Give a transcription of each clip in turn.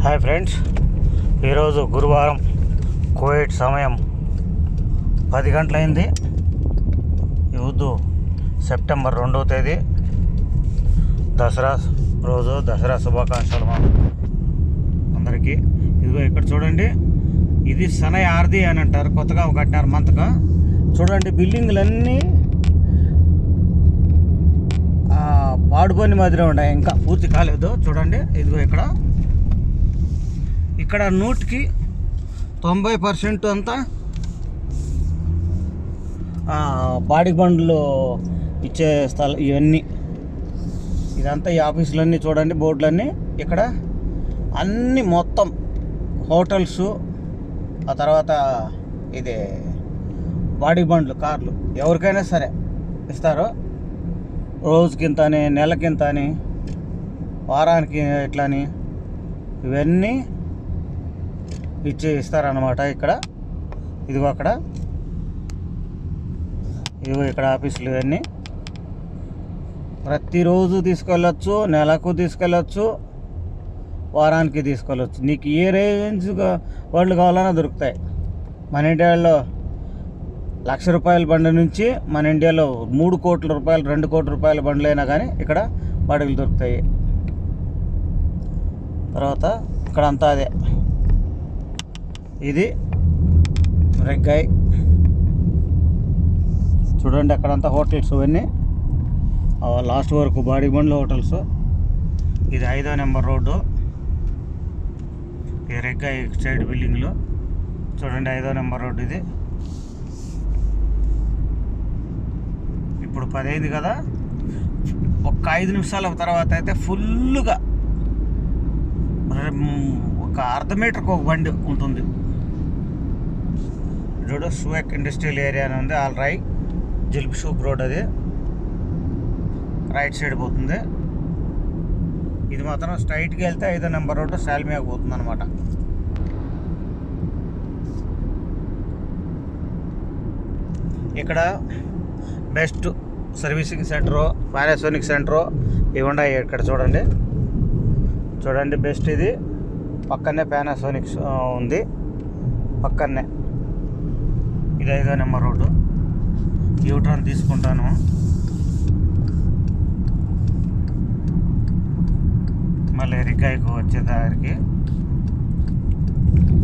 Hi friends, ఈరోజు గురువారం, Covid సమయం 10 గంటలైంది. ఈరోజు సెప్టెంబర్ 2వ తేదీ, దసరా రోజు. దసరా శుభాకాంక్షలు మా అందరికీ. ఇదిగో ఇక్కడ చూడండి, ఇది సనై ఆర్ది అని అంటారు, కొత్తగా కట్టినారు మంతగా. చూడండి, బిల్డింగ్లన్నీ పాడుపని మాదిరి ఉన్నాయి, ఇంకా పూర్తి కాలేదు. చూడండి, ఇదిగో ఇక్కడ 100కి 90% అంతా బాడీ బండ్లు ఇచ్చే స్థలం ఇవన్నీ. ఇదంతా ఈ ఆఫీసులన్నీ చూడండి, బోర్డులన్నీ. ఇక్కడ అన్నీ మొత్తం హోటల్స్, ఆ తర్వాత ఇది బాడీ బండ్లు, కార్లు ఎవరికైనా సరే ఇస్తారు. రోజుకింత అని, నెలకింత అని, వారానికి ఇట్లని, ఇవన్నీ ఇస్తారన్నమాట. ఇదిగో ఇక్కడ ఆఫీసులు ఇవన్నీ. ప్రతిరోజు తీసుకెళ్ళచ్చు, నెలకు తీసుకెళ్ళచ్చు, వారానికి తీసుకెళ్ళచ్చు. నీకు ఏ రేంజ్ వాళ్ళు కావాలన్నా దొరుకుతాయి. మన ఇండియాలో ₹1,00,000 బండి నుంచి, మన ఇండియాలో 3 కోట్ల రూపాయలు, 2 కోట్ల రూపాయల బండ్లు అయినా కానీ ఇక్కడ బాడీలు దొరుకుతాయి. తర్వాత ఇక్కడంతా అదే, ఇది రెగ్గాయ్. చూడండి, అక్కడంతా హోటల్స్ ఇవన్నీ, లాస్ట్ వరకు బాడీ బండ్లు హోటల్స్. ఇది 5వ నెంబర్ రోడ్డు, ఈ రెగ్గాయ్ సైడ్ బిల్డింగ్లు. చూడండి, 5వ నెంబర్ రోడ్డు ఇది. ఇప్పుడు 10 అయింది కదా, ఒక 5 నిమిషాల తర్వాత అయితే ఫుల్గా ఒక అర్ధ మీటర్కి ఒక బండి ఉంటుంది. చూడు, సువేక్ ఇండస్ట్రియల్ ఏరియా అని ఉంది. ఆల్ రైట్ జిల్బ్ షూప్ రోడ్, అది రైట్ సైడ్ పోతుంది. ఇది మాత్రం స్ట్రైట్గా వెళ్తే 5వ నెంబర్ రోడ్డు శాల్మియాకి పోతుంది అనమాట. ఇక్కడ best servicing centre, Panasonic centre ఇవి ఉన్నాయి. ఇక్కడ చూడండి బెస్ట్. ఇది పక్కనే పానాసోనిక్ ఉంది, పక్కనే. ఇది 5వ నెంబర్ రోడ్డు. యూటర్న్ తీసుకుంటాను. మళ్ళీ రిగ్గాయికి వచ్చే దారికి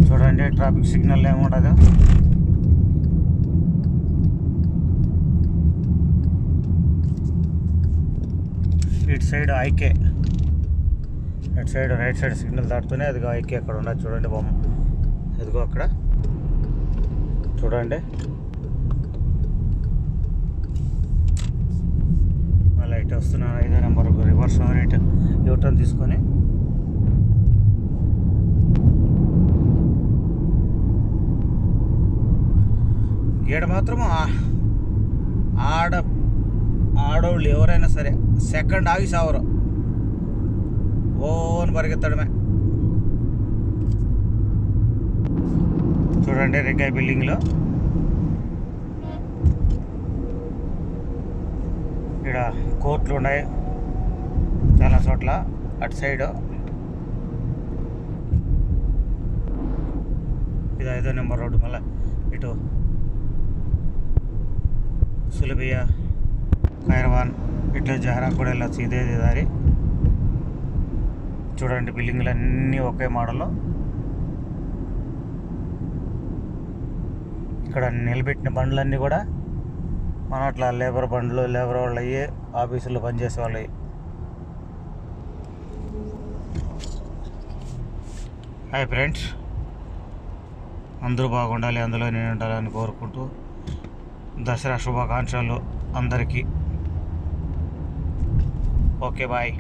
చూడండి, ట్రాఫిక్ సిగ్నల్ ఏముండదు. ఇటు సైడ్ ఐకే, అటు సైడ్ రైట్ సైడ్ సిగ్నల్ దాటుతూనే అదిగో ఐకే అక్కడ ఉండదు. చూడండి బొమ్మ, అదిగో అక్కడ చూడండి. మళ్ళీ ఇటు వస్తున్నాను, 5వ నెంబర్ రివర్స్ రైట్ యూటర్న్ తీసుకొని. ఈడ మాత్రము ఆడవాళ్ళు ఎవరైనా సరే సెకండ్ ఆగి సావరు, ఓన్ పరిగెత్తడమే. చూడండి, రెగ్గాయ్ బిల్డింగ్లో ఇక్కడ కోర్టులు ఉన్నాయి చాలా చోట్ల. అటు సైడు ఇది 5వ నెంబర్ రోడ్డు. మళ్ళీ ఇటు సులభియా, ఖైరవాన్, ఇట్లా జహరా కూడా వెళ్ళచ్చు, ఇదే దారి. చూడండి, బిల్డింగ్లు అన్నీ ఒకే మోడల్లో. ఇక్కడ నిలబెట్టిన బండ్లన్నీ కూడా మన అట్లా లేబర్ బండ్లు, లేబర్ వాళ్ళు అయ్యి, ఆఫీసుల్లో పనిచేసే వాళ్ళు అయ్యి. హాయ్ ఫ్రెండ్స్, అందరూ బాగుండాలి, అందులో నేను ఉండాలని కోరుకుంటూ దసరా శుభాకాంక్షలు అందరికీ. Okay, bye.